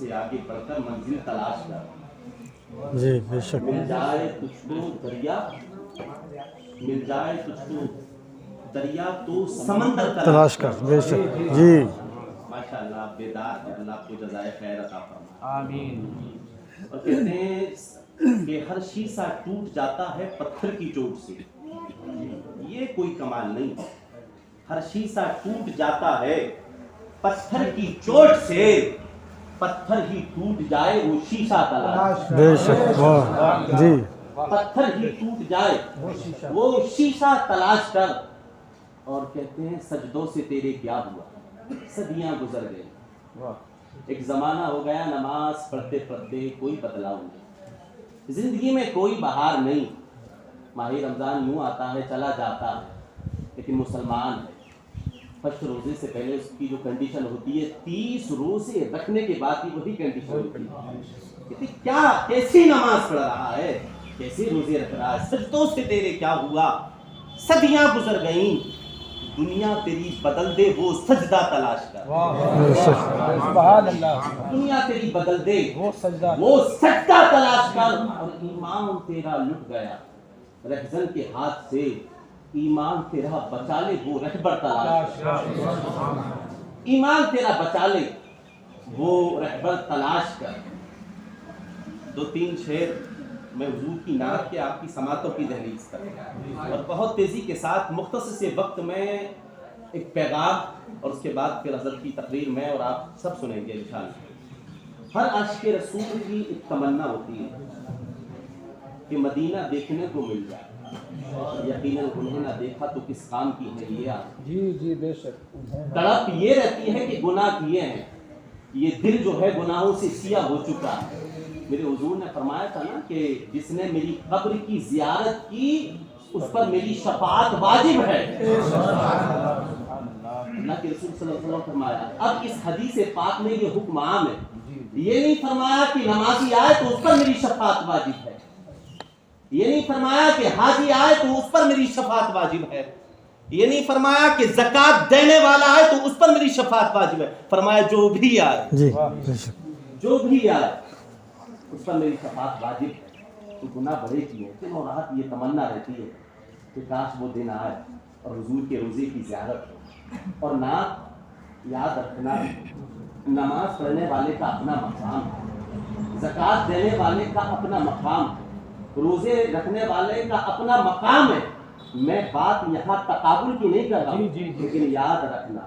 سے آگے بڑھ کر منزل تلاش کر. جی بے شک. مل جائے تجھ کو دریا، مل جائے تجھ کو دریا تو سمندر تلاش کر. بے شک. جی ماشاء اللہ آپ بیدار ہیں، اللہ آپ کو جزائے خیر عطا فرمائے. آمین. اور کہتے ہیں کہ ہر شیشہ ٹوٹ جاتا ہے پتھر کی چوٹ سے. یہ کوئی کمال نہیں. ہر شیشہ ٹوٹ جاتا ہے پتھر کی چوٹ سے، پتھر ہی ٹوٹ جائے وہ شیشہ تلاش. بے شک. واہ. جی پتھر ہی ٹوٹ جائے وہ شیشہ تلاش کر. اور کہتے ہیں سجدوں سے تیرے کیا ہوا، صدیاں گزر گئی. ایک زمانہ ہو گیا نماز پڑھتے پڑھتے کوئی بدلاؤ نہیں، زندگی میں کوئی بہار نہیں. ماہ رمضان یوں آتا ہے چلا جاتا ہے، لیکن مسلمان ہے. فرسٹ روزے سے پہلے اس کی جو کنڈیشن ہوتی ہے 30 روزے رکھنے کے بعد ہی وہی کنڈیشن ہوتی ہے. کہتے کیا کیسی نماز پڑھ رہا ہے، کیسے روزے رکھ رہا ہے، سجدوں سے تیرے کیا ہوا، صدیاں گزر گئیں. دنیا تیری بدل دے وہ سجدہ تلاش کر. سبحان اللہ. دنیا تیری بدل دے وہ سجدہ وہ سجدہ تلاش کر. اور ایمان تیرا لٹ گیا رہزن کے ہاتھ سے، ایمان تیرا بچا لے وہ رہبر تلاش کر. ایمان تیرا بچا لے وہ رہبر تلاش کر. 2-3 شعر میں حضور کی نعت کے آپ کی سماعتوں کی دہلیز پر، اور بہت تیزی کے ساتھ مختصر سے وقت میں ایک پیغام، اور اس کے بعد پھر حضرت کی تقریر میں اور آپ سب سنیں گے انشاءاللہ. ہر عاشق رسول کی ایک تمنا ہوتی ہے کہ مدینہ دیکھنے کو مل جائے. یقیناً انہیں نہ دیکھا تو کس کام کی ہے یہ آپ. جی جی بے شک. تڑپ یہ رہتی ہے کہ گناہ کیے ہیں، یہ دل جو ہے گناہوں سے سیاہ ہو چکا ہے. میرے حضور نے فرمایا تھا نا کہ جس نے میری قبر کی زیارت کی اس پر میری شفاعت واجب ہے. اللہ کے رسول صلی اللہ علیہ وسلم فرمایا. اب اس حدیث پاک میں یہ حکم عام ہے. یہ نہیں فرمایا کہ نمازی آئے تو اس پر میری شفاعت واجب ہے، یہ نہیں فرمایا کہ حاجی آئے تو اس پر میری شفاعت واجب ہے، یہ نہیں فرمایا کہ زکوٰۃ دینے والا آئے تو اس پر میری شفاعت واجب ہے. فرمایا جو بھی آئے، جی بے شک. جو بھی آئے اس پر میری شفاعت واجب ہے. تو گناہ بڑے کیے ہیں، دن اور رات یہ تمنا رہتی ہے کہ کاش وہ دن آئے اور حضور کے روزے کی زیارت ہو. اور نہ یاد رکھنا نماز پڑھنے والے کا اپنا مقام ہے، زکوٰۃ دینے والے کا اپنا مقام ہے، روزے رکھنے والے کا اپنا مقام ہے. میں بات یہاں تقابل کی نہیں کر رہا ہوں، لیکن یاد رکھنا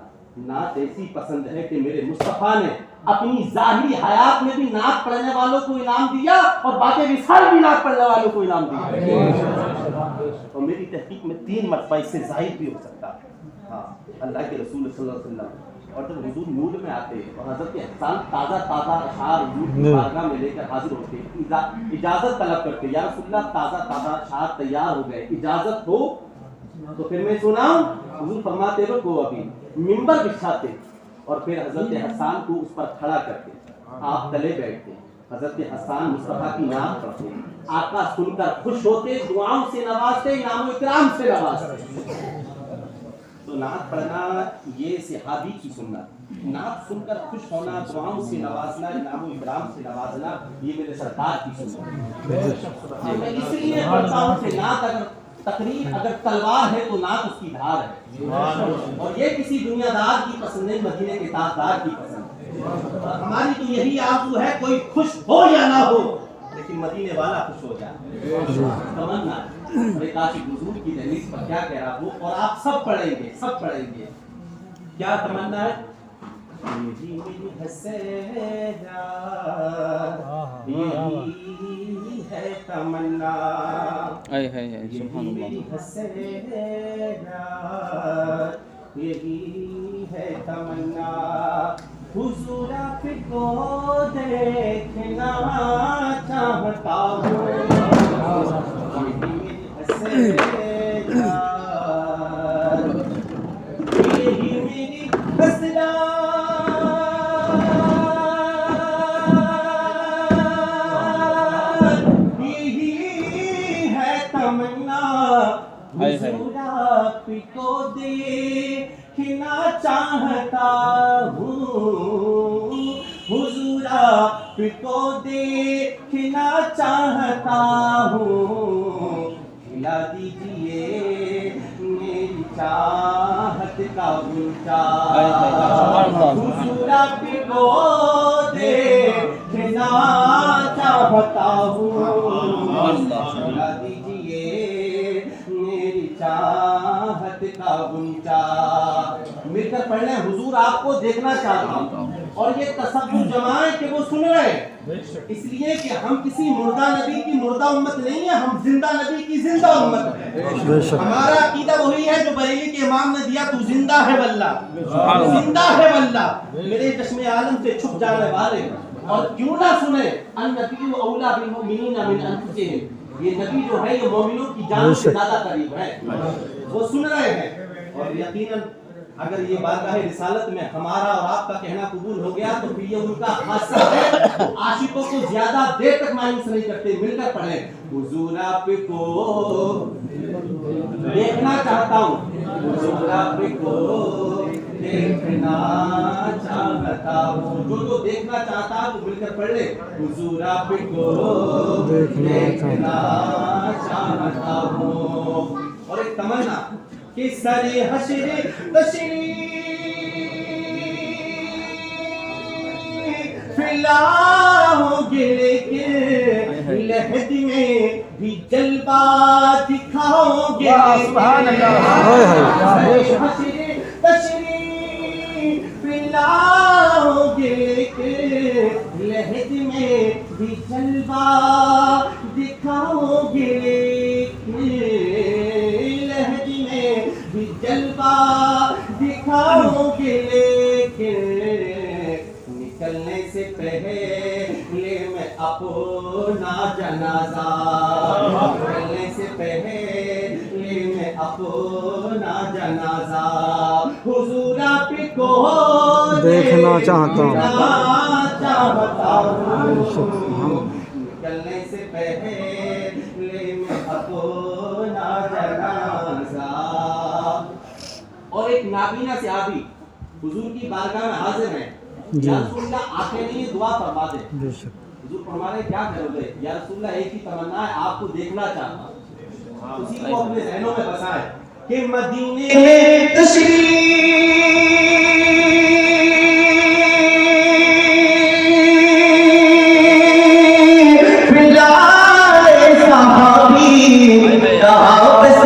نعت ایسی پسند ہے کہ میرے مصطفیٰ نے اپنی ظاہری حیات میں بھی نعت پڑھنے والوں کو انعام دیا اور باقی وصال بھی نعت پڑھنے والوں کو انعام دیا. اور میری تحقیق میں 3 مرتبہ اس سے زائد بھی ہو سکتا ہے. ہاں اللہ کے رسول صلی اللہ علیہ وسلم اور جب حضور موڈ میں آتے اور حضرت حسان تازہ اشعار حضور کی بارگاہ میں لے کر حاضر ہوتے، اجازت طلب کرتے، یا رسول اللہ تازہ اشعار تیار ہو گئے، اجازت ہو تو پھر میں سناؤں. حضور فرماتے رکو، ابھی منبر بچھاتے اور پھر حضرت حسان کو اس پر کھڑا کرتے، آپ تلے بیٹھتے، حضرت حسان مصطفیٰ کی نعت پڑھتے، آقا سن کر خوش ہوتے، دعاؤں سے نوازتے، انعام و اکرام سے نوازتے. تو نعت پڑھنا یہ صحابی کی سنت، نعت سن کر خوش ہونا، دعاؤں سے نوازنا، انعام و اکرام سے نوازنا یہ میرے سرکار کی سنت. میں اس لیے پڑھتا ہوں کہ نعت اگر تقریر اگر تلوار ہے تو نعت اس کی دھار ہے، اور یہ کسی دنیا دار کی پسند نہیں، مدینے کے تاجدار کی پسند ہے. اور ہماری تو یہی آرزو ہے کوئی خوش ہو یا نہ ہو لیکن مدینے والا خوش ہو جائے. تمنا کاشی حضور کی دہلیز پر کیا کہہ رہا ہوں، اور آپ سب پڑھیں گے کیا تمنا ہے. یہی میری حسینہ، یہی ہے تمنا، یہی میری حسینہ، یہی ہے تمنا، حضور آپ کو دیکھنا چاہتا ہوں. یہی میری حسینہ، یہی میری حسینہ، حضور آپ کو دیکھنا چاہتا ہوں، حضور آپ کو دیکھنا چاہتا ہوں، کھلا دیجئے میری چاہت کا غنچہ، حضور آپ کو دیکھنا چاہتا ہوں، کھلا دیجئے میری چاہت کا غنچہ۔ مل کر پڑھ لیں، حضور آپ کو دیکھنا چاہتا ہوں، اور یہ تصور جمائیں کہ وہ سن رہے ہیں، اس لیے کہ ہم کسی مردہ نبی کی مردہ امت نہیں ہیں، ہم زندہ نبی کی زندہ امت ہیں۔ ہمارا عقیدہ وہی ہے جو بریلی کے امام نے دیا، تو زندہ ہے واللہ، زندہ ہے واللہ، میرے چشم عالم سے چھپ جانے والے، اور کیوں نہ سنیں النبی اولیٰ بالمؤمنین من انفسہم، یہ نبی جو ہے یہ مومنوں کی جان سے زیادہ قریب ہے، وہ سن رہے ہیں۔ اور یقیناً اگر یہ بارگاہ رسالت میں ہمارا اور آپ کا کہنا قبول ہو گیا تو پھر یہ ان کا خاصہ ہے، وہ عاشقوں کو زیادہ دیر تک مایوس نہیں کرتے۔ مل کر پڑھیں، حضور آپ کو دیکھنا چاہتا ہوں، حضور آپ کو دیکھنا چاہتا ہوں، جو دیکھنا چاہتا ہے وہ مل کر پڑھ لے، حضور آپ کو دیکھنا چاہتا ہوں۔ اور ایک تمنا کہ سر حشر تشریف لاؤ گے، لیکن لحد میں بھی جلوہ دکھاؤ گے، سبحان اللہ، حشر تشریف لاؤ گے، لیکن لحد میں بھی جلوہ دکھاؤ گے، جلوہ دکھاؤ گے، لیکن نکلنے سے پہلے میں اپنا جنازہ، نکلنے سے پہلے میں اپنا جنازہ حضور آپ کو دیکھنا چاہتا ہوں، نکلنے سے پہلے میں اپنا جنازہ۔ اور ایک نابینا صحابی حضور کی بارگاہ میں حاضر ہیں، یا رسول اللہ آتے نہیں دعا فرما دیں۔ حضور فرما رہے کیا کرو گے؟ یا رسول اللہ ایک ہی تمنا ہے، آپ کو دیکھنا چاہتا ہوں، اسی کو اپنے ذہنوں میں بسائے کہ مدینے میں تشریف لائے صحابی واپس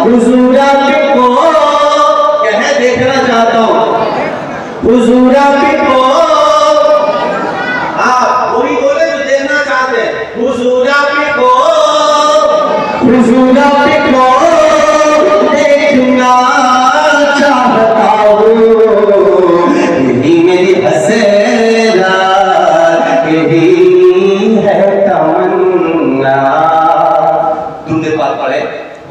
حضور آپ کو کہے دیکھنا چاہتا ہوں، حضور آپ کو آپ وہی بولے جو دیکھنا چاہتے ہیں، حضور آپ کو، حضور آپ کو دیکھنا چاہتا ہوں، یہی میری حسرت، یہی ہے تمنا۔ درود پاک پڑھیں،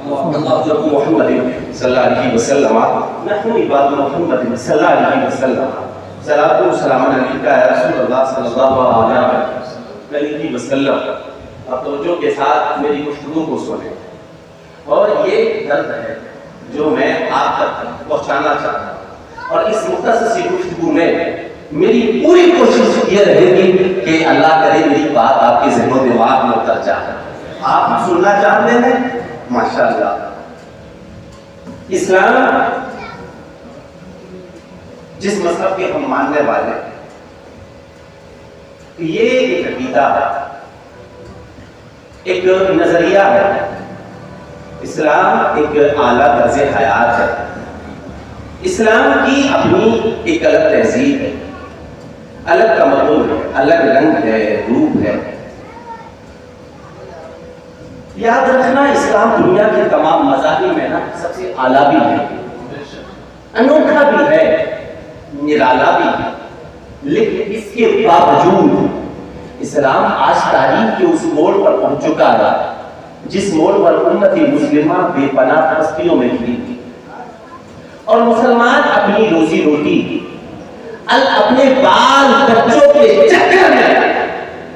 اللہ محمد صلی اللہ علیہ وسلم، نحن عباد محمد صلی اللہ علیہ وسلم، صلاۃ و سلام علیک یا رسول اللہ صلی اللہ علیہ وسلم۔ اب توجہ کے ساتھ میری گفتگو کو سنیں، اور یہ درد ہے جو میں آپ تک پہنچانا چاہتا ہوں، اور اس مختصر سی گفتگو میں میری پوری کوشش یہ رہے گی کہ اللہ کرے میری بات آپ کے ذہن و دماغ میں اتر جائے۔ آپ سننا چاہتے ہیں؟ ماشاءاللہ۔ اسلام جس مذہب کے ہم ماننے والے ہیں، یہ ایک عقیدہ ہے، ایک نظریہ ہے۔ اسلام ایک اعلیٰ طرز حیات ہے، اسلام کی اپنی ایک الگ تہذیب ہے، الگ تمدن ہے، الگ رنگ ہے، روپ ہے۔ یاد رکھنا اسلام دنیا کے تمام مذاہب میں نا سب سے اعلیٰ بھی ہے، انوکھا بھی ہے، نرالا بھی ہے، لیکن اس کے باوجود اسلام آج تاریخ کے اس موڑ پر پہنچ چکا ہے جس موڑ پر امت مسلمہ بے پناہ پستیوں میں گری تھی، اور مسلمان اپنی روزی روٹی اپنے بال بچوں کے چکر میں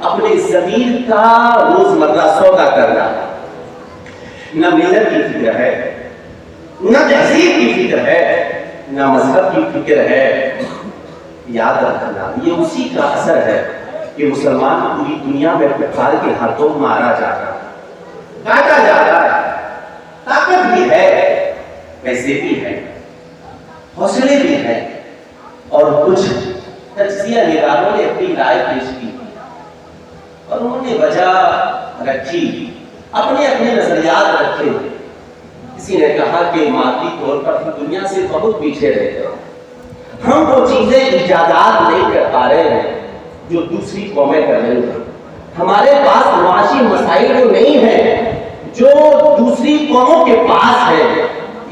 اپنے ضمیر کا روزمرہ سودا کرنا، نہ ملت کی فکر ہے، نہ تہذیب کی فکر ہے، نہ مذہب کی فکر ہے۔ یاد رکھنا یہ اسی کا اثر ہے کہ مسلمان پوری دنیا میں کفار کے ہاتھوں مارا جا رہا ہے، کاٹا جا رہا ہے۔ طاقت بھی ہے، پیسے بھی ہیں، حوصلے بھی ہیں، اور کچھ تجزیہ نگاروں نے اپنی رائے پیش کی اور انہوں نے وجہ رکھی، اپنے نظریات رکھے۔ کسی نے کہا کہ مادی طور پر ہم دنیا سے بہت پیچھے رہتے ہیں، ہم وہ چیزیں ایجادات نہیں کر پا رہے ہیں جو دوسری قومیں کر رہی ہیں، ہمارے پاس معاشی مسائل جو نہیں ہیں جو دوسری قوموں کے پاس ہے۔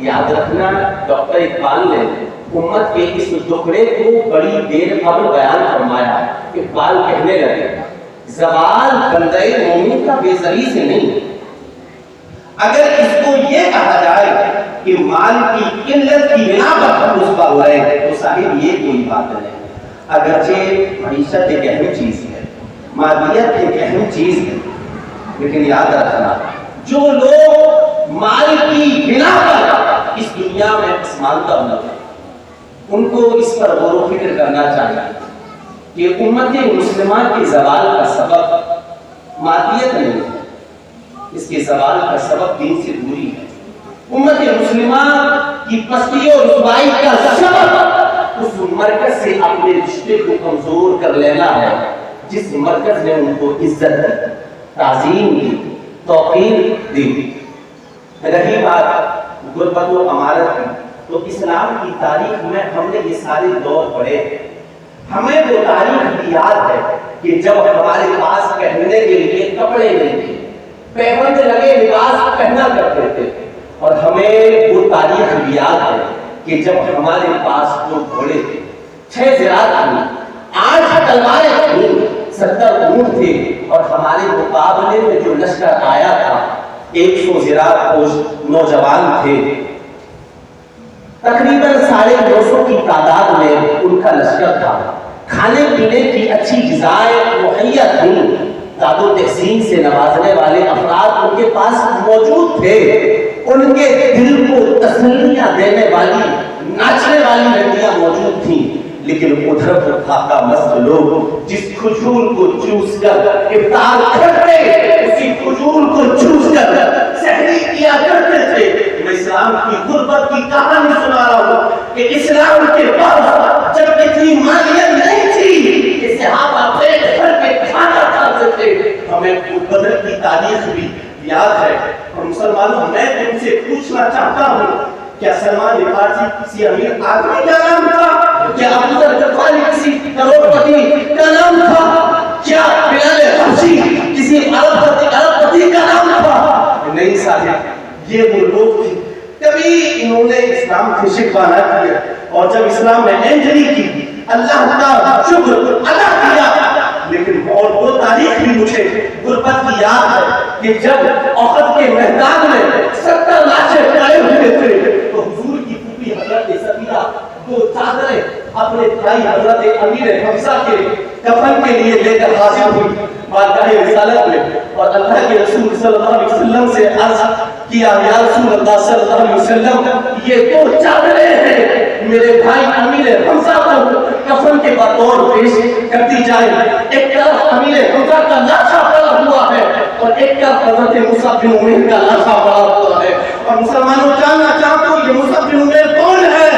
یاد رکھنا ڈاکٹر اقبال نے امت کے اس ٹکڑے کو بڑی دیر قبل بیان فرمایا۔ اقبال کہنے لگے زوال بندے مومن کا بے زری سے نہیں، اگر اس کو یہ کہا جائے کہ مال کی قلت کی بنا پر ہم اس پر ہوئے تو صاحب یہ کوئی بات نہیں۔ اگرچہ معیشت ایک اہم چیز ہے، مادیت ایک اہم چیز ہے، لیکن یاد رکھنا جو لوگ مال کی بنا پر اس دنیا میں پسماندہ ہوتے ہیں ان کو اس پر غور و فکر کرنا چاہیے کہ امت مسلمہ کے زوال کا سبب مادیت نہیں ہے، اس کے زوال کا سبب دین سے دوری ہے۔ امت مسلمہ کی پستی اور رسوائی کا سبب اس مرکز سے اپنے رشتے کو کمزور کر لینا ہے جس مرکز نے ان کو عزت دی، تعظیم دی، توقیر دی۔ رہی بات غربت و امارت کی، تو اسلام کی تاریخ میں ہم نے یہ سارے دور پڑھے ہیں، ہمیں وہ تاریخ بھی یاد ہے کہ جب ہمارے پاس پہننے کے لیے کپڑے نہیں تھے، پیبند لگے لباس پہنا کرتے تھے، اور ہمیں وہ تاریخ بھی یاد ہے کہ جب ہمارے پاس 2 گھوڑے تھے، 6 زراعت تھی، 8 تلواریں تھیں، 70 اونٹ تھے، اور ہمارے مقابلے میں جو لشکر آیا تھا 100 زراعت پوش نوجوان تھے، تقریباً 950 کی تعداد میں ان کا لشکر تھا، کھانے پینے کی اچھی غذائیں مہیا تھیں، داد و تحسین سے نوازنے والے افراد ان کے پاس موجود تھے، ان کے دل کو تسلیاں دینے والی ناچنے والی لڑکیاں موجود تھیں، لیکن ادھر پر خاکہ مست لوگ جس کھجور کو چوس کر افطار کرتے اسی کھجور کو چوس کر سحری کیا کرتے تھے۔ میں اسلام کی غربت کی کہانی سنا رہا ہوں کہ اسلام کے پاس جب اتنی مالیت نہیں تھی کہ صحابہ پیٹ بھر کے کھانا کھاتے تھے، ہمیں بدر کی تاریخ بھی یاد ہے، اور مسلمانوں میں تم سے پوچھنا چاہتا ہوں کیا سلمان فارسی کسی امیر آدمی کا نام تھا؟ کیا ابو ذر غفاری کسی کروڑ پتی کا نام تھا؟ کیا بلال حبشی کسی عرب پتی کا نام تھا؟ نہیں صاحب، یہ وہ لوگ تھے کبھی انہوں نے اسلام سے شکوہ نہ کیا، اور جب اسلام میں انٹری کی اللہ کا شکر ادا کیا۔ لیکن اور وہ تاریخ بھی مجھے غربت کی یاد ہے کہ جب احد کے میدان میں 70 لاشیں پڑے ہوئے تھے تو حضور کی پھوپھی حضرت صفیہ دو چادریں اپنے بھائی حضرت امیر حمزہ کے کفن کے لیے لے کر حاضر ہوئی بارگاہ رسالت میں، اور اللہ کے رسول صلی اللہ علیہ وسلم سے عرض کیا یا رسول اللہ صلی اللہ علیہ وسلم یہ دو چادریں ہیں میرے بھائی امیر حمزہ کو کفن کے بطور پیش کر دی جائے۔ ایک طرف امیر حمزہ کا لاشا پڑا ہوا ہے اور ایک طرف حضرت مصعب بن عمیر کا لاشا پڑا ہوا ہے، اور مسلمانوں جاننا چاہتے ہو یہ مصعب بن عمیر کون ہے؟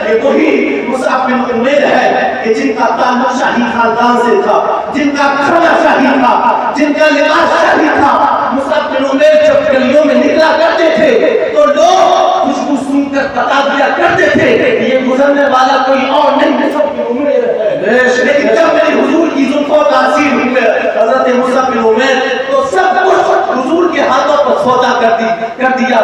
یہ وہی مصعب بن عمیر ہے کہ جن کا تعلق شاہی خاندان سے تھا، جن کا کھانا شاہی تھا، جن کا لباس شاہی تھا۔ مصعب بن عمیر جب گلیوں میں نکلا کرتے تھے تو لوگ خوشبو سن کر بتا دیا کرتے تھے یہ گزرنے والا کوئی اور نہیں مصعب بن عمیر ہے۔ لیکن جب میری حضور کی زلفوں کا اثیر ہوئے حضرت مصعب بن عمیر تو سب کچھ حضور کے ہاتھوں پر سودا کر دیا۔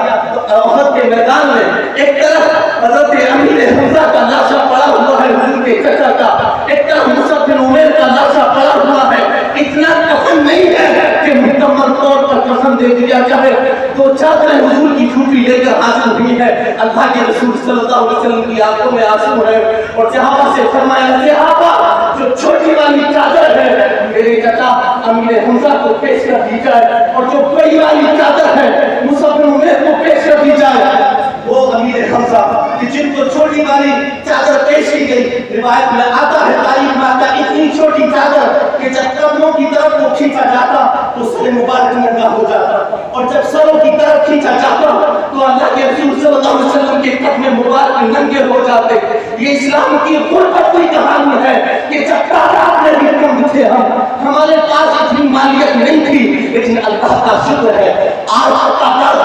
احد کے میدان میں ایک طرف حضرت امیر حمزہ کا لاشا پڑا ہوا ہے حضور کے چچا کا، ایک طرف مصعب بن عمیر کا لاشا پڑا ہوا ہے۔ اتنا کفن نہیں ہے کہ مکمل طور پر کفن دے دیا جائے، تو چادریں حضور کی پھوپھی لے کر حاضر ہوئی ہے۔ اللہ کے رسول صلی اللہ علیہ وسلم کی آنکھوں میں آنسو ہے، اور صحابہ سے فرمایا صحابہ جو چھوٹی والی چادر ہے میرے چچا امیر حمزہ کو پیش کر دی جائے، اور جو بڑی والی چادر ہے مصعب بن عمیر کو پیش کر دی جائے۔ وہ امیر حمزہ کہ جن کو چھوٹی والی چادر پیش کی گئی، روایت میں آتا ہے تاریخ میں آتا اتنی چھوٹی چادر کہ جب قدموں کی طرف کو کھینچا جاتا تو سر مبارک ننگا ہو جاتا، اور جب سروں کی طرف کھینچا جاتا تو اللہ کے رسول صلی اللہ علیہ وسلم کے قدم مبارک ننگے ہو جاتے۔ یہ اسلام کی غربت کی کہانی ہے کہ جب تعداد میں بھی کم تھے ہمارے پاس اتنی مالیت نہیں تھی، لیکن اللہ کا شکر ہے آج تعداد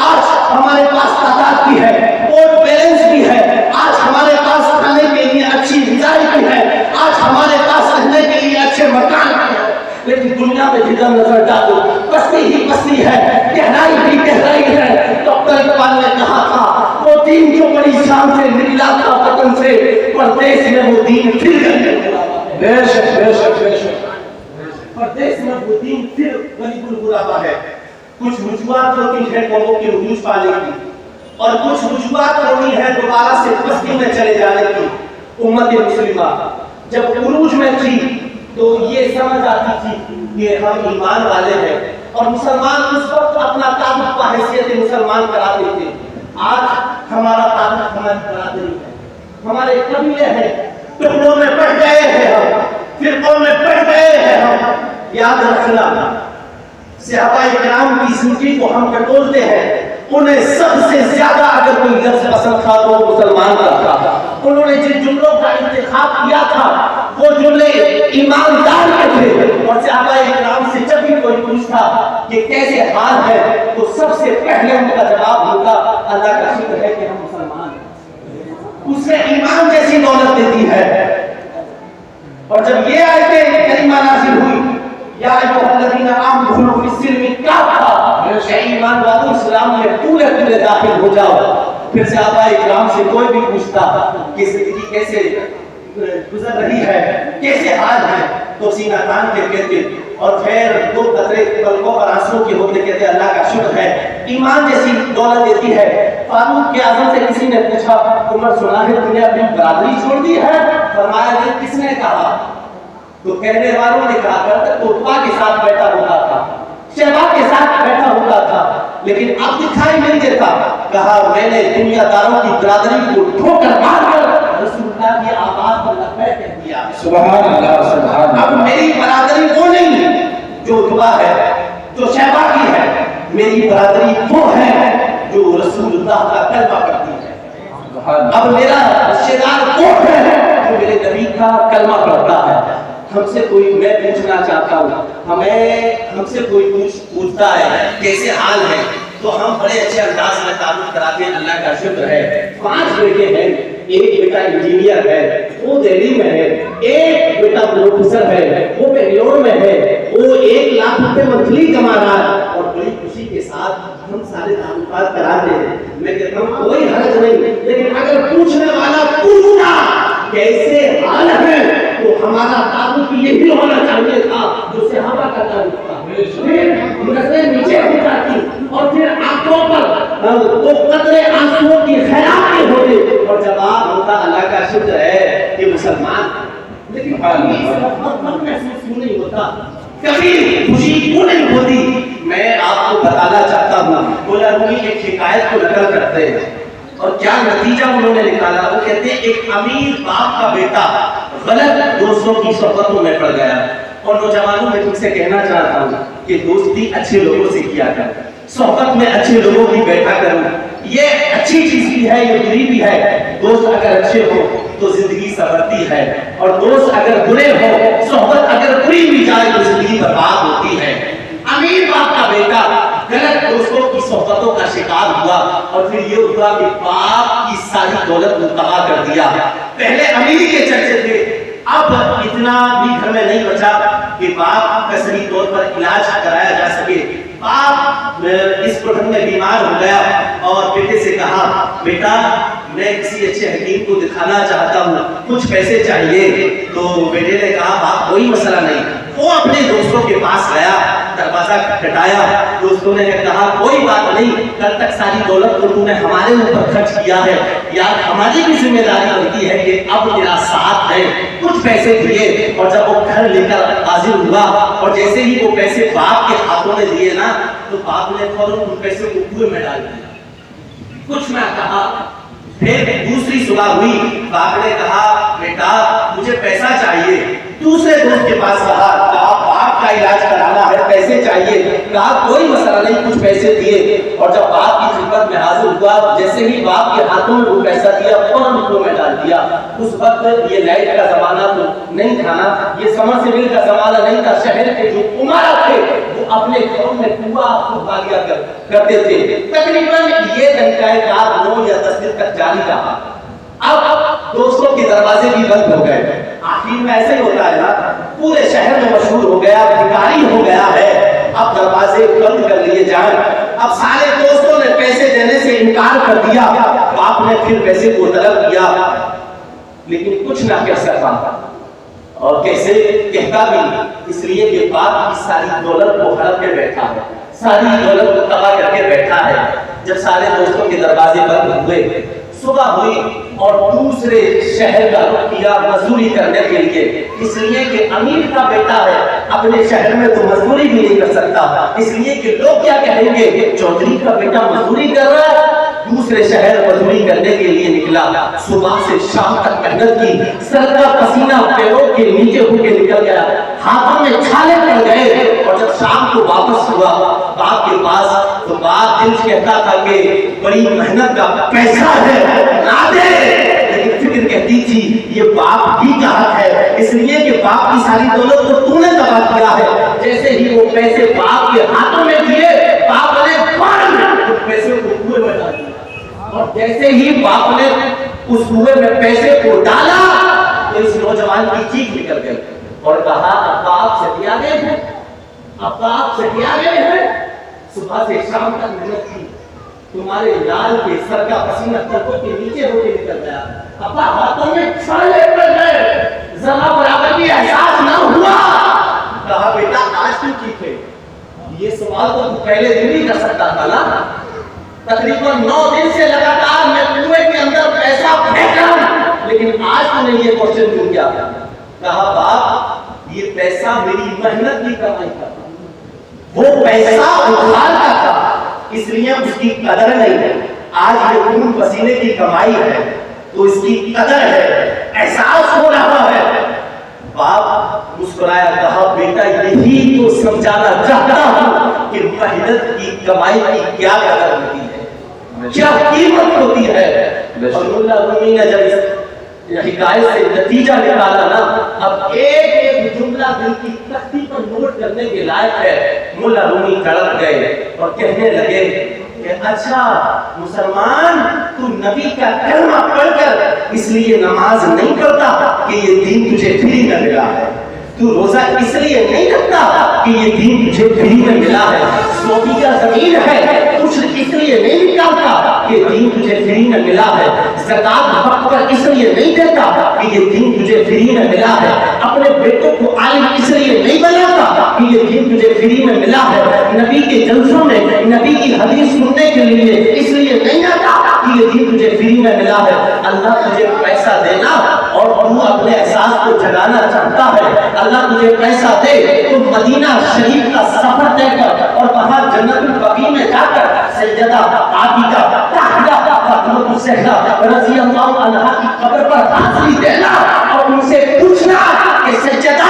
آج ہمارے پاس تعداد بھی ہے، ووٹ بیلنس بھی ہے، آج ہمارے پاس کھانے کے لیے اچھی غذائی بھی ہے، آج ہمارے پاس رہنے کے لیے اچھے مکان بھی ہے۔ لیکن دنیا میں جدھر نظر ڈالو بستی ہی بستی ہے، گہرائی بھی گہرائی ہے۔ ڈاکٹر اقبال نے کہا تھا وہ دین جو بڑی شان سے نکلا تھا وطن سے، پردیس میں وہ دین پھر گلی بے شک بے شک بے شک پردیس میں وہ دین پھر گلی گلگلا ہے۔ کچھ وجوہات ہوتی ہیں قوموں کے عروج پانے کی، اور کچھ وجوہات ہوتی ہیں دوبارہ سے بستی میں چلے جانے کی۔ امت مسلمہ جب عروج میں تھی تو یہ سمجھ آتی تھی کہ ہم ایمان والے ہیں، اور مسلمان اس وقت اپنا تعلق بحیثیت مسلمان کراتے تھے۔ آج ہمارا تعلق ہماری برادری ہے، ہمارے قبیلے ہیں، ٹکڑوں میں بٹ گئے ہیں ہم، فرقوں میں بٹ گئے ہیں ہم۔ یاد رکھنا صحابہ کرام کی زندگی کو ہم ٹٹولتے ہیں، انہیں سب سے زیادہ اگر کوئی لفظ پسند تھا تو مسلمان کا تھا۔ انہوں نے جن جملوں کا انتخاب کیا تھا وہ جملے ایماندار کے تھے، اور صحابہ کرام سے جب بھی کوئی پوچھتا کہ کیسے حال ہے تو سب سے پہلے ان کا جواب ہوتا اللہ کا شکر ہے کہ ہم مسلمان ہیں۔ اس نے ایمان جیسی دولت دیتی ہے۔ اور جب یہ آیتیں کریمہ نازل ہوئی یا ایھا الذین آمنوا ادخلوا فی السلم کافہ، اے ایمان والو اسلام میں پورے داخل ہو جاؤ۔ پھر صحابہ کرام سے کوئی بھی پوچھتا کہ زندگی کیسے گزر رہی ہے، کیسے حال ہے، تو سینہ تان کے کہتے، اور خیر دو قطرے پلکوں پر آنسو کے ہوتے کہتے اللہ کا شکر ہے۔ ایمان جیسی دولت دیتی ہے۔ فاروق اعظم سے کسی نے پوچھا عمر سنا ہے تم نے اپنی برادری چھوڑ دی ہے؟ فرمایا کہ کس نے کہا؟ تو کہنے والوں نے کہا کرتا تو عتبہ کے ساتھ بیٹھا ہوتا تھا، شیبہ کے ساتھ بیٹھا ہوتا تھا، لیکن اب دکھائی نہیں دیتا۔ کہا میں نے دنیا داروں کی برادری کو ٹھوکر مار کر رسول اللہ کی آواز پر لبیک کہہ دیا۔ سبحان اللہ سبحان اللہ۔ اب میری برادری وہ نہیں جو عتبہ ہے، جو شیبہ کی ہے، میری برادری وہ ہے جو رسول اللہ کا کلمہ پڑھتی ہے۔ اب میرا رشتہ دار وہ ہے جو میرے نبی کا کلمہ پڑھتا ہے۔ ہم سے کوئی میں پوچھنا چاہتا ہوں، ہم سے کوئی پوچھتا ہے کیسے حال ہے تو ہم بڑے اچھے انداز میں تعارف کراتے ہیں، اللہ کا شکر ہے 5 بیٹے ہیں، ایک بیٹا انجینئر ہے وہ دہلی میں ہے، ایک بیٹا پروفیسر ہے وہ بنگلور میں ہے، وہ 1 لاکھ روپے منتھلی کما رہا ہے اور بڑی خوشی کے ساتھ ہم سارے تعلقات کراتے ہیں۔ میں کہتا ہوں کوئی حرج نہیں، لیکن اگر پوچھنے والا پوچھتا کیسے حال ہے تو ہمارا تعلق یہی ہونا چاہیے تھا جو صحابہ کا تعلق تھا۔ پھر نظریں نیچے ہو جاتی اور پھر آنکھوں پر وہ قطرے آنسوؤں کی خیرات ہوتے اور جواب ہوتا اللہ کا شکر ہے کہ مسلمان، لیکن محبت محسوس کیوں نہیں ہوتا، کبھی خوشی کیوں نہیں ہوتی؟ میں آپ کو بتانا چاہتا ہوں، علماء ایک حکایت کو نقل کرتے ہیں اور کیا نتیجہ انہوں نے نکالا۔ وہ کہتے ہیں ایک امیر باپ کا بیٹا غلط دوستوں کی صحبتوں میں پڑ گیا، اور نوجوانوں میں تم سے کہنا چاہتا ہوں کہ دوستی اچھے لوگوں سے کیا کر، صحبت میں اچھے لوگوں کی بیٹھا کرو، یہ اچھی چیز بھی ہے یہ بری بھی ہے۔ دوست اگر اچھے ہو تو زندگی سنورتی ہے، اور دوست اگر برے ہو، صحبت اگر بری بھی جائے تو زندگی برباد ہوتی ہے۔ امیر باپ کا بیٹا غلط دوستوں کی صحبتوں کا شکار ہوا اور پھر یہ ہوا کہ باپ کی ساری دولت تباہ کر دیا۔ پہلے امیری کے چرچے تھے، اب اتنا بھی گھر میں نہیں بچا کہ باپ کا صحیح طور پر علاج کرایا جا سکے۔ باپ اس پرہن میں بیمار ہو گیا اور بیٹے سے کہا بیٹا میں کسی اچھے حکیم کو دکھانا چاہتا ہوں، کچھ پیسے چاہیے۔ تو بیٹے نے کہا باپ کوئی مسئلہ نہیں۔ وہ اپنے دوستوں کے پاس گیا، دروازہ کھٹکایا، دوستوں نے کہا کوئی بات نہیں، کل تک ساری دولت تو نے ہمارے اوپر خرچ کیا ہے، یار ہماری بھی ذمہ داری بنتی ہے کہ اب تیرا ساتھ ہے۔ کچھ پیسے دیے اور جب وہ گھر لے کر حاضر ہوا اور جیسے ہی وہ پیسے باپ کے ہاتھوں میں دیے نا تو باپ نے فوراً ان پیسے کو کنویں میں ڈال دیا، کچھ نہ کہا۔ پھر دوسری صبح ہوئی، باپ نے کہا بیٹا مجھے پیسہ چاہیے۔ دوسرے دوست کے پاس کہا باپ کا علاج کرانا ہے، پیسے چاہیے۔ کہا کوئی مسئلہ نہیں، کچھ پیسے دیے اور جب باپ کی خدمت میں حاضر ہوا جیسے ہی باپ کے ہاتھوں میں وہ پیسہ دیا فوراً کنویں میں ڈال دیا۔ اس وقت یہ لائٹ کا زمانہ تو نہیں تھا نا، یہ سمرسیبل کا زمانہ نہیں تھا، شہر کے جو عمارا تھے وہ اپنے گھروں میں کنواں کھودوا لیا کرتے تھے۔ تقریباً یہ طریقہ کار 9 یا 10 دن تک جاری رہا۔ اب دوستوں کے دروازے بھی بند ہو گئے۔ آخر میں ایسے ہی ہوتا ہے نا، پورے شہر میں مشہور ہو گیا، بھکاری ہو گیا ہے، اب دروازے بند کر لیے جائیں۔ اب سارے دوستوں نے پیسے دینے سے انکار کر دیا، باپ نے پھر پیسے کو طلب کیا لیکن کچھ نہ کہہ سکا، اور کیسے کہتا بھی اس لیے کہ باپ کی ساری دولت کو ہڑپ کے بیٹھا ہے، ساری دولت کو تباہ کر کے بیٹھا ہے۔ جب سارے دوستوں کے دروازے بند ہوئے، صبح ہوئی اور دوسرے شہر کا رخ کیا مزدوری کرنے کے لیے، اس لیے کہ امیر کا بیٹا ہے، اپنے شہر میں تو مزدوری بھی نہیں کر سکتا، اس لیے کہ لوگ کیا کہیں گے چودھری کا بیٹا مزدوری کر رہا ہے۔ دوسرے شہر مزدوری کرنے کے لیے نکلا، صبح سے شام تک محنت کی، سر کا پسینہ پیروں کے نیچے ہو کے نکل گیا، ہاتھوں میں چھالے پڑ گئے، اور جب شام کو واپس ہوا باپ کے پاس تو باپ دل سے کہتا تھا کہ بڑی محنت کا پیسہ ہے نہ دے، لیکن فکر کہتی تھی یہ باپ ہی کا حق ہے، اس لیے کہ باپ کی ساری دولت کو تو نے تباہ کیا ہے۔ جیسے ہی وہ پیسے باپ کے ہاتھوں میں دیے، باپ نے فوراً اس پیسے کو کنویں میں ڈال دیا، اور جیسے ہی باپ نے اس کنویں میں پیسے کو ڈالا تو اس نوجوان کی چیخ نکل گئی اور کہا ابا آپ سٹیا گئے ہیں، ابا آپ سٹیا گئے ہیں، صبح سے شام تک محنت کی، تمہارے لال کے سر کا پسینہ پلکوں کے نیچے ہو کے نکل گیا، ابا ہاتھوں میں چھالے پڑ گئے، ذرا برابر بھی احساس نہ ہوا۔ کہا بیٹا آج کیوں چیخے؟ یہ سوال تو پہلے دن ہی کر سکتا تھا نا، تقریباً 9 دن سے لگاتار میں کنویں کے اندر پیسہ پھینک رہا ہوں، لیکن آج تو نے یہ کوشچن کیوں کیا؟ کہا باپ یہ پیسہ میری محنت کی کمائی کا تھا، وہ پیسہ ادھار کا تھا، اس لیے اس کی قدر نہیں ہے۔ آج یہ خون پسینے کی کمائی ہے تو اس کی قدر ہے، احساس ہو رہا ہے۔ باپ مسکرایا، کہا بیٹا یہی تو سمجھانا چاہتا ہوں کہ محنت کی کمائی کی کیا قدر ہوتی ہے، کیا قیمت ہوتی ہے۔ اور اللہ نے جب اس حکایت سے نتیجہ نکالا نا، اب ایک ایک اللہ دل کی تختی پر نوٹ کرنے کے لائق ہے۔ مولا رومی تڑپ گئے اور کہنے لگے کہ اچھا مسلمان، تو نبی کا کلمہ پڑھ کر اس لیے نماز نہیں پڑھتا کہ یہ دین تجھے فری میں ملا ہے، تو روزہ اس لیے نہیں رکھتا کہ یہ دین تجھے فری میں ملا ہے، سوفی کا ضمیر ہے کچھ اس لیے نہیں نکالتا کہ دین تجھے فری میں ملا ہے، زکات وقت پر اس لیے نہیں دیتا کہ یہ دین تجھے فری میں ملا ہے، اپنے بیٹوں کو عالم اس لیے نہیں بناتا کہ یہ دین تجھے فری میں ملا ہے، نبی کے جلسوں میں نبی کی حدیث سننے کے لیے اس لیے نہیں آتا کہ یہ دین تجھے فری میں ملا ہے۔ اللہ تجھے پیسہ دینا اور تو اپنے احساس کو جگانا چاہتا ہے، اللہ تجھے پیسہ دے تو مدینہ شریف کا سفر دے کر اور وہاں جنت البقیع میں جا کر سیدہ عاتقہ طاہرہ فاطمہ الزہرا رضی اللہ عنہا کی قبر پر حاضری دینا اور ان سے پوچھنا کہ سیدہ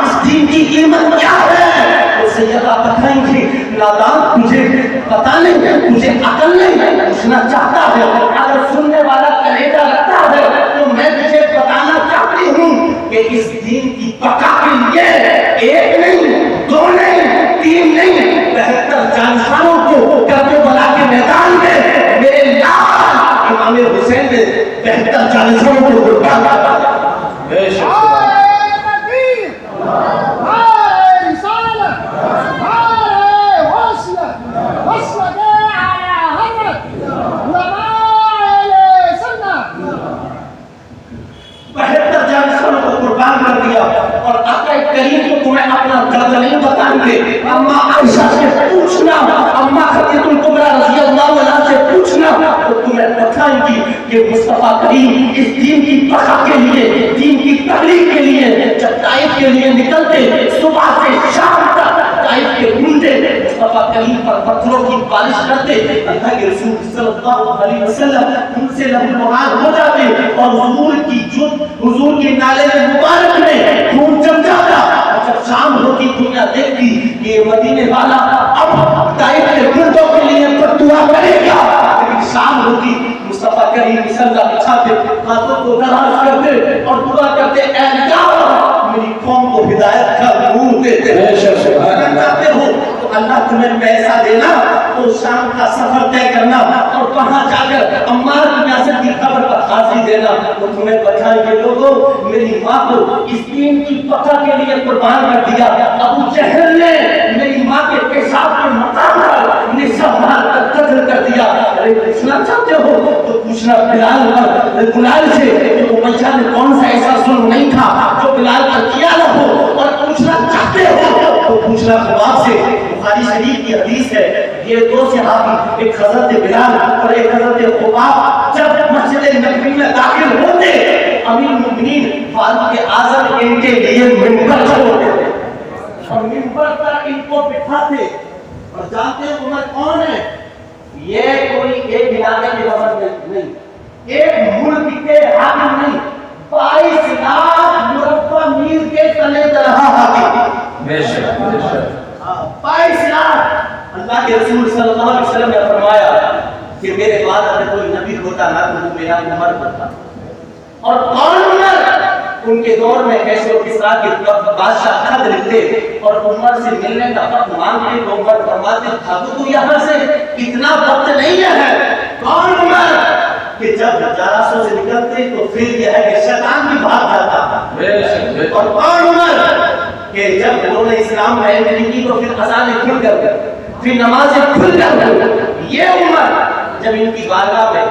اس دین کی قیمت کیا ہے، تو سیدہ بتائیں گی نادان تجھے پتہ نہیں ہے، تجھے عقل نہیں ہے، پوچھنا چاہتا ہے، اگر سننے والا کلیجہ رکھتا ہے تو میں تجھے بتانا چاہتی ہوں کہ اس دین کی بقا کے لیے ایک نہیں، دو نہیں، تین نہیں، 72 جانشینوں کو کربلا کے میدان میں میرے لال امام حسین نے 72 جانشینوں کو قربان کیا۔ بے شک اور آقا کریم کو تمہیں اپنا درد نہیں بتائیں گے، اماں عائشہ سے پوچھنا، اماں خدیجہ الکبریٰ رضی اللہ عنہا سے پوچھنا، تو تمہیں بتائیں گی کہ مصطفیٰ کریم اس دین کی بقا کے لیے، دین کی تبلیغ کے لیے جب طائف کے لیے نکلتے صبح سے شام تک طائف کے گھومتے، مصطفیٰ کریم پر پتھروں کی بارش کرتے، اللہ کے رسول صلی اللہ علیہ وسلم ان سے لہو لہان ہو جاتے اور حضور کی نالے مبارک میں خون جم جاتا۔ جب شام ہوتی دنیا دیکھتی کہ یہ مدینے والا اب طائف کے گردوں کے لیے دعا کرے گا، لیکن شام ہوتی مصطفیٰ کریم مسلح بچھاتے، ہاتھوں کو دراز کرتے اور دعا کرتے، اے اللہ میری قوم کو ہدایت کا نور دیتے ہیں۔ اگر چاہتے ہو تو اللہ تمہیں پیسہ دینا تو شام کا سفر طے کرنا اور وہاں جا کر عمار بن یاسر کی قبر پر حاضری دینا، تو تمہیں بتائیں گے لوگوں میری ماں کو اس دین کی بقا کے لیے قربان کر دیا، ابو جہل نے میری ماں کے پیشاب کے مقام پر نصف مال کا قتل کر دیا۔ ارے پوچھنا چاہتے ہو تو پوچھنا بلال سے کہ امیہ نے کون سا ایسا ظلم نہیں تھا جو بلال پر کیا نہ ہو، اور پوچھنا چاہتے ہو تو پوچھنا خباب سے۔ بخاری شریف کی حدیث ہے، یہ دو صحابی ایک حضرت بلال اور ایک حضرت خباب جب مسجد نبوی میں داخل ہوتے امیر المؤمنین فاروق اعظم ان کے لیے منبر چھوڑتے اور منبر پر ان کو بٹھاتے، اور جانتے ہیں عمر کون ہے؟ یہ کوئی ایک علاقے کے وفد نہیں، ایک ملک کے حاکم نہیں، 22 لاکھ مربع میل کے تلے درہا حاکم۔ بے شک 22 لاکھ۔ اللہ کے رسول صلی اللہ علیہ وسلم نے فرمایا کہ میرے بعد اگر کوئی نبی ہوتا نہ تو میرا عمر ہوتا۔ اور کون عمر؟ ان کے دور میں کیسے و کسرا کے بادشاہ خط لکھتے اور عمر سے ملنے کا وقت مانگتے تو عمر فرماتے تو یہاں سے اتنا وقت نہیں ہے۔ کون عمر؟ کہ جب جراسوں سے نکلتے تو پھر یہ ہے کہ شیطان بھی بھاگ جاتا۔ اور کون عمر؟ کہ جب انہوں نے اسلام میں نہیں کی تو پھر اذانیں کھل کر پھر نمازیں کھل کر۔ یہ عمر جب ان کی بارگاہ میں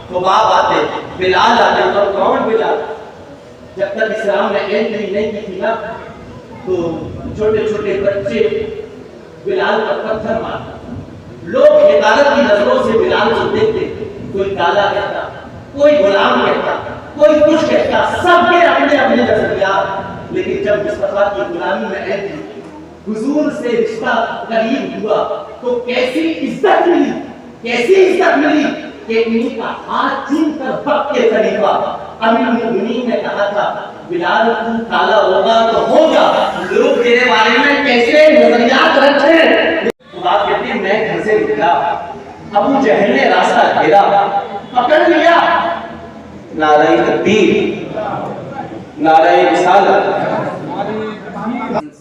خباب آتے، بلال آتے، اور کون بلال؟ جب تک اسلام میں انٹری نہیں کی تھی نا تو چھوٹے چھوٹے بچے بلال پر پتھر مارتے، لوگ حقارت کی نظروں سے بلال کو دیکھتے، کوئی کالا کہتا، کوئی غلام کہتا، کوئی کچھ کہتا، سب کے اپنے اپنے نظریات۔ لیکن جب مصطفیٰ کی غلامی میں انٹری حضور سے رشتہ قریب ہوا تو کیسی عزت ملی، کیسی عزت ملی کہ انہی کا ہاتھ چوم کر وقت کے خلیفہ امیر المؤمنین نے کہا تھا بلال تو کالا ہوگا تو ہوگا، لوگ تیرے بارے میں کیسے نظریات رکھتے ہیں۔ خدا کہتے ہیں میں گھر سے نکلا، ابو جہل نے راستہ گھیرا، پکڑ لیا، نعرہ تکبیر، نعرہ رسالت،